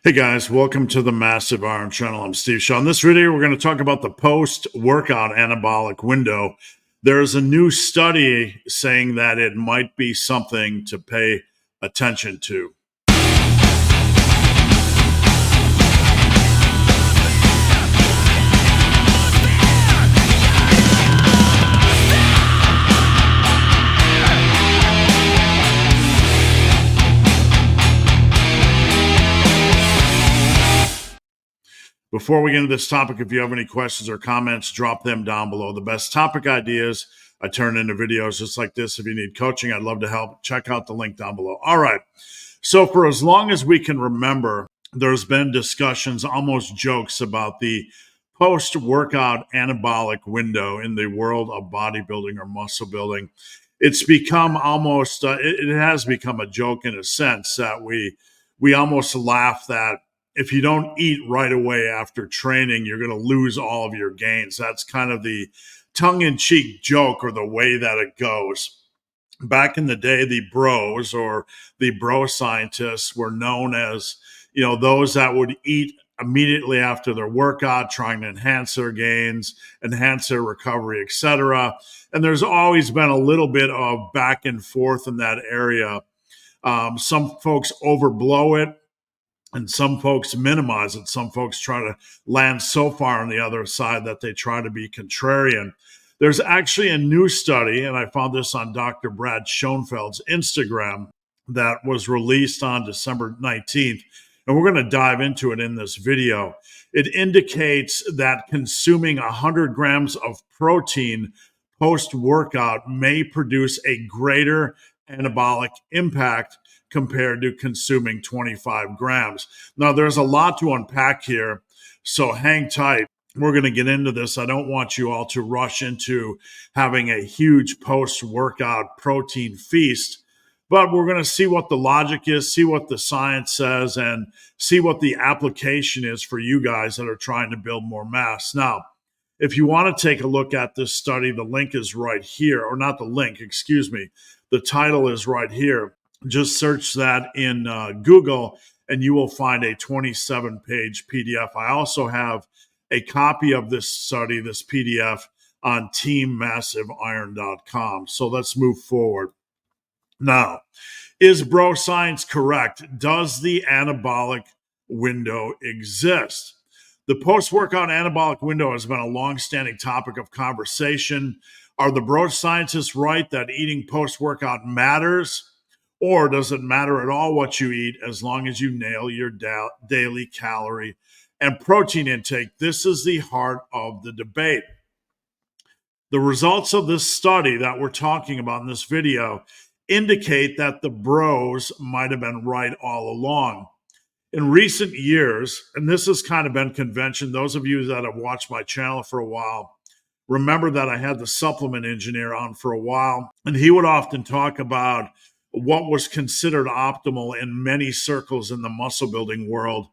Hey guys, welcome to the Massive Iron Channel. I'm Steve Shaw. In this video, we're going to talk about the post-workout anabolic window. There's a new study saying that it might be something to pay attention to. Before we get into this topic, if you have any questions or comments, drop them down below. The best topic ideas I turn into videos just like this. If you need coaching, I'd love to help. Check out the link down below. All right. So for as long as we can remember, there's been discussions, almost jokes about the post-workout anabolic window in the world of bodybuilding or muscle building. It's become almost, it has become a joke in a sense that we almost laugh that if you don't eat right away after training, you're going to lose all of your gains. That's kind of the tongue-in-cheek joke or the way that it goes. Back in the day, the bros or the bro scientists were known as, those that would eat immediately after their workout, trying to enhance their gains, enhance their recovery, etc. And there's always been a little bit of back and forth in that area. Some folks overblow it, and some folks minimize it. Some folks try to land so far on the other side that they try to be contrarian. There's actually a new study, and I found this on Dr. Brad Schoenfeld's Instagram, that was released on December 19th. And we're going to dive into it in this video. It indicates that consuming 100 grams of protein post-workout may produce a greater anabolic impact compared to consuming 25 grams. Now, there's a lot to unpack here, so hang tight. We're going to get into this. I don't want you all to rush into having a huge post-workout protein feast, but we're going to see what the logic is, see what the science says, and see what the application is for you guys that are trying to build more mass. Now, if you want to take a look at this study, the link is right here, or not the link, excuse me. The title is right here. Just search that in Google and you will find a 27-page PDF. I also have a copy of this study, this PDF, on teammassiveiron.com. So let's move forward. Now, is bro science correct? Does the anabolic window exist? The post-workout anabolic window has been a long-standing topic of conversation. Are the bro scientists right that eating post-workout matters? Or does it matter at all what you eat as long as you nail your daily calorie and protein intake? This is the heart of the debate. The results of this study that we're talking about in this video indicate that the bros might have been right all along. In recent years, and this has kind of been convention, those of you that have watched my channel for a while, remember that I had the supplement engineer on for a while, and he would often talk about what was considered optimal in many circles in the muscle building world,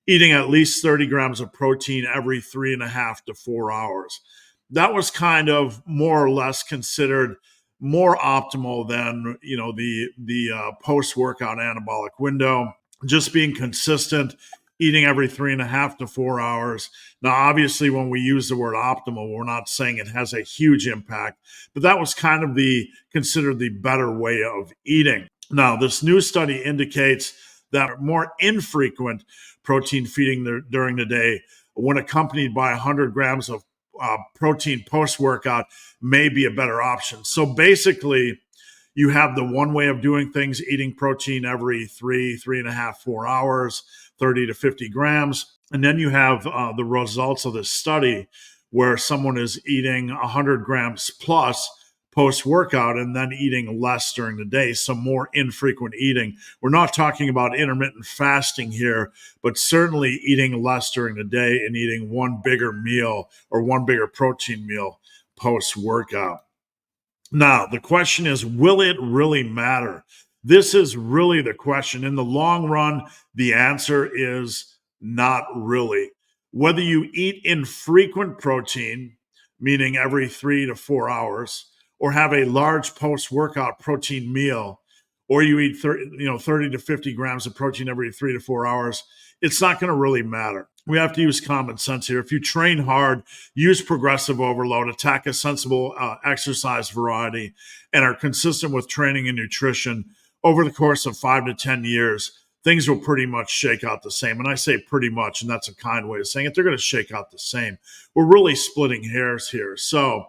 eating at least 30 grams of protein every 3.5 to 4 hours. That was kind of more or less considered more optimal than, the post-workout anabolic window. Just being consistent, eating every 3.5 to 4 hours. Now, obviously, when we use the word optimal, we're not saying it has a huge impact, but that was kind of considered the better way of eating. Now, this new study indicates that more infrequent protein feeding during the day, when accompanied by 100 grams of protein post-workout, may be a better option. So basically, you have the one way of doing things, eating protein every 3.5, 4 hours, 30 to 50 grams. And then you have the results of this study where someone is eating 100 grams plus post-workout and then eating less during the day, so more infrequent eating. We're not talking about intermittent fasting here, but certainly eating less during the day and eating one bigger meal or one bigger protein meal post-workout. Now, the question is, will it really matter? This is really the question. In the long run, the answer is not really. Whether you eat infrequent protein, meaning every 3 to 4 hours, or have a large post-workout protein meal, or you eat 30 to 50 grams of protein every 3 to 4 hours, it's not going to really matter. We have to use common sense here. If you train hard, use progressive overload, attack a sensible exercise variety, and are consistent with training and nutrition over the course of 5 to 10 years, things will pretty much shake out the same. And I say pretty much, and that's a kind way of saying it. They're going to shake out the same. We're really splitting hairs here. So,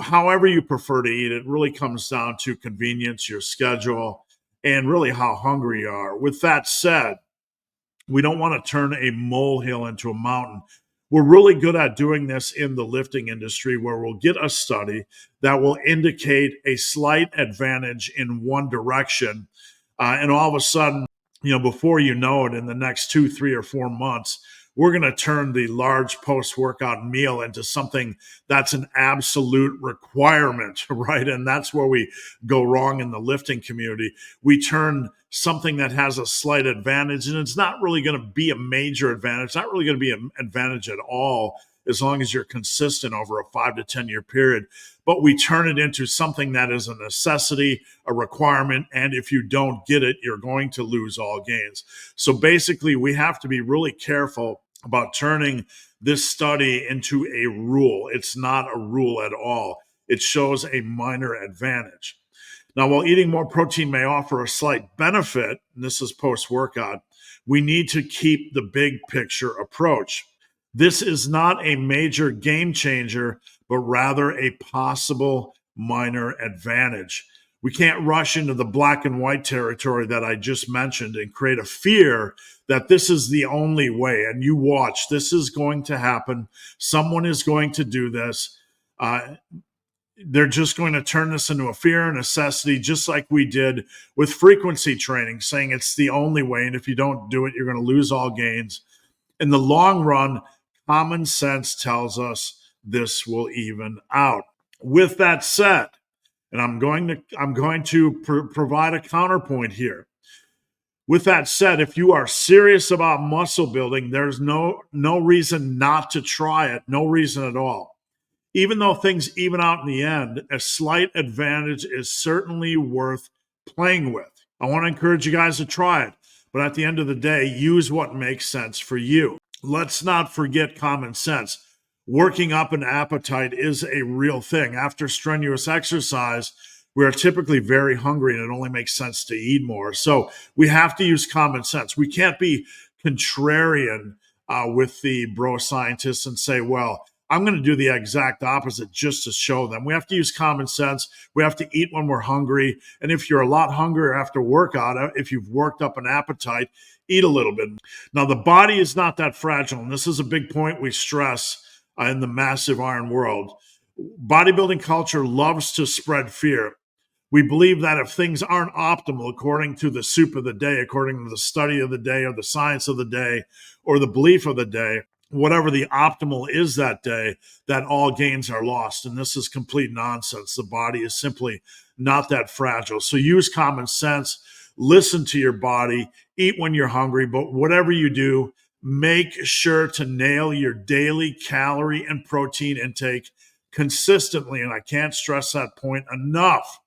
however you prefer to eat, it really comes down to convenience, your schedule, and really how hungry you are. With that said, we don't want to turn a molehill into a mountain. We're really good at doing this in the lifting industry, where we'll get a study that will indicate a slight advantage in one direction. And all of a sudden, before you know it, in the next 2, 3, or 4 months, we're going to turn the large post-workout meal into something that's an absolute requirement, right? And that's where we go wrong in the lifting community. We turn something that has a slight advantage, and it's not really going to be a major advantage. It's not really going to be an advantage at all, as long as you're consistent over a 5 to 10 year period. But we turn it into something that is a necessity, a requirement, and if you don't get it, you're going to lose all gains. So basically, we have to be really careful about turning this study into a rule. It's not a rule at all. It shows a minor advantage. Now, while eating more protein may offer a slight benefit, and this is post-workout, we need to keep the big picture approach. This is not a major game changer, but rather a possible minor advantage. We can't rush into the black and white territory that I just mentioned and create a fear that this is the only way. And you watch, this is going to happen. Someone is going to do this. They're just going to turn this into a fear and necessity, just like we did with frequency training, saying it's the only way. And if you don't do it, you're going to lose all gains. In the long run, common sense tells us this will even out. With that said, and I'm going to provide a counterpoint here. With that said, if you are serious about muscle building, there's no reason not to try it, no reason at all. Even though things even out in the end, a slight advantage is certainly worth playing with. I want to encourage you guys to try it, but at the end of the day, use what makes sense for you. Let's not forget common sense. Working up an appetite is a real thing. After strenuous exercise, we are typically very hungry, and it only makes sense to eat more. So we have to use common sense. We can't be contrarian with the bro scientists and say, well, I'm going to do the exact opposite just to show them. We have to use common sense. We have to eat when we're hungry. And if you're a lot hungrier after workout, if you've worked up an appetite, eat a little bit. Now, the body is not that fragile, and this is a big point we stress in the massive iron world. Bodybuilding culture loves to spread fear. We believe that if things aren't optimal according to the soup of the day, according to the study of the day or the science of the day or the belief of the day, whatever the optimal is that day, that all gains are lost. And this is complete nonsense. The body is simply not that fragile. So use common sense, listen to your body, eat when you're hungry, but whatever you do, make sure to nail your daily calorie and protein intake consistently. And I can't stress that point enough.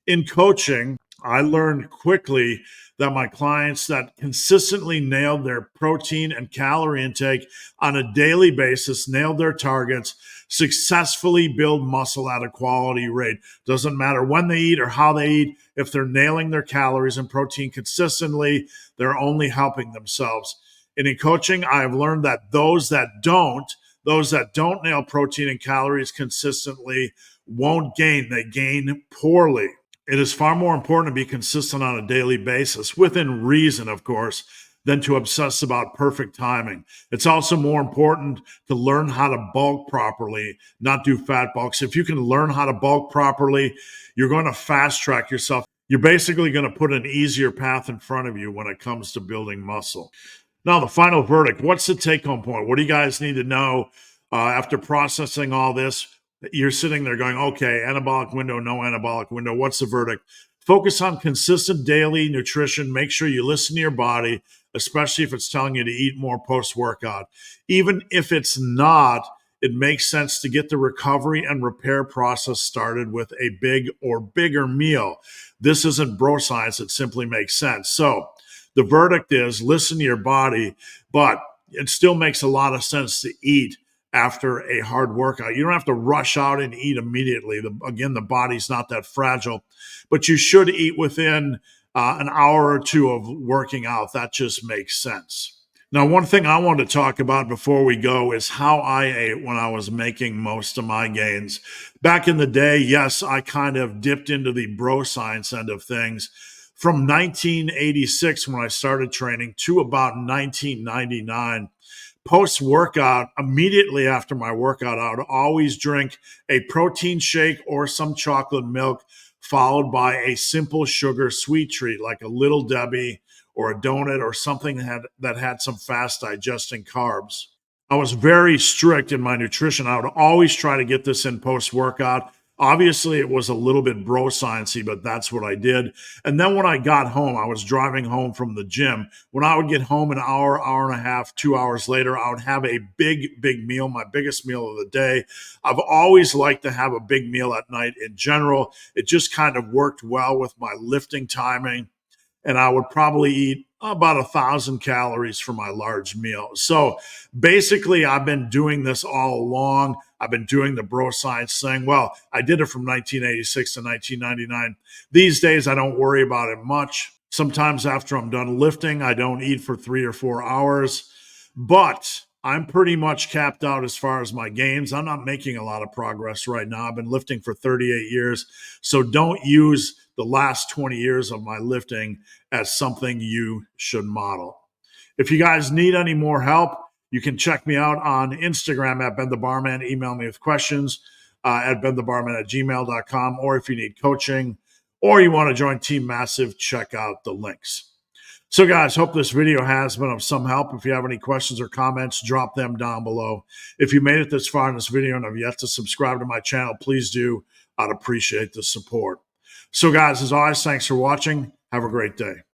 In coaching, I learned quickly that my clients that consistently nailed their protein and calorie intake on a daily basis, nailed their targets, successfully build muscle at a quality rate. Doesn't matter when they eat or how they eat. If they're nailing their calories and protein consistently, they're only helping themselves. And in coaching, I've learned that those that don't nail protein and calories consistently won't gain. They gain poorly. It is far more important to be consistent on a daily basis, within reason, of course, than to obsess about perfect timing. It's also more important to learn how to bulk properly, not do fat bulks. If you can learn how to bulk properly, you're going to fast track yourself. You're basically going to put an easier path in front of you when it comes to building muscle. Now, the final verdict. What's the take-home point? What do you guys need to know after processing all this? You're sitting there going, okay, anabolic window, no anabolic window. What's the verdict? Focus on consistent daily nutrition. Make sure you listen to your body, especially if it's telling you to eat more post-workout. Even if it's not it makes sense to get the recovery and repair process started with a big or bigger meal. This isn't bro science, it simply makes sense. So the verdict is listen to your body, but it still makes a lot of sense to eat after a hard workout. You don't have to rush out and eat immediately. Again, the body's not that fragile, but you should eat within an hour or two of working out. That just makes sense. Now, one thing I want to talk about before we go is how I ate when I was making most of my gains. Back in the day, yes, I kind of dipped into the bro science end of things. From 1986, when I started training, to about 1999, post-workout, immediately after my workout, I would always drink a protein shake or some chocolate milk, followed by a simple sugar sweet treat like a Little Debbie or a donut or something that had some fast digesting carbs. I was very strict in my nutrition. I would always try to get this in post-workout. Obviously, it was a little bit bro sciencey, but that's what I did. And then when I got home, I was driving home from the gym. When I would get home an hour, hour and a half, 2 hours later, I would have a big meal, my biggest meal of the day. I've always liked to have a big meal at night in general. It just kind of worked well with my lifting timing. And I would probably eat about 1,000 calories for my large meal. So basically, I've been doing this all along. I've been doing the bro science thing. Well, I did it from 1986 to 1999. These days, I don't worry about it much. Sometimes after I'm done lifting, I don't eat for 3 or 4 hours. But I'm pretty much capped out as far as my gains. I'm not making a lot of progress right now. I've been lifting for 38 years. So don't use the last 20 years of my lifting as something you should model. If you guys need any more help, you can check me out on Instagram at Ben the Barman. Email me with questions at benthebarman@gmail.com. Or if you need coaching or you want to join Team Massive, check out the links. So guys, hope this video has been of some help. If you have any questions or comments, drop them down below. If you made it this far in this video and have yet to subscribe to my channel, please do. I'd appreciate the support. So guys, as always, thanks for watching. Have a great day.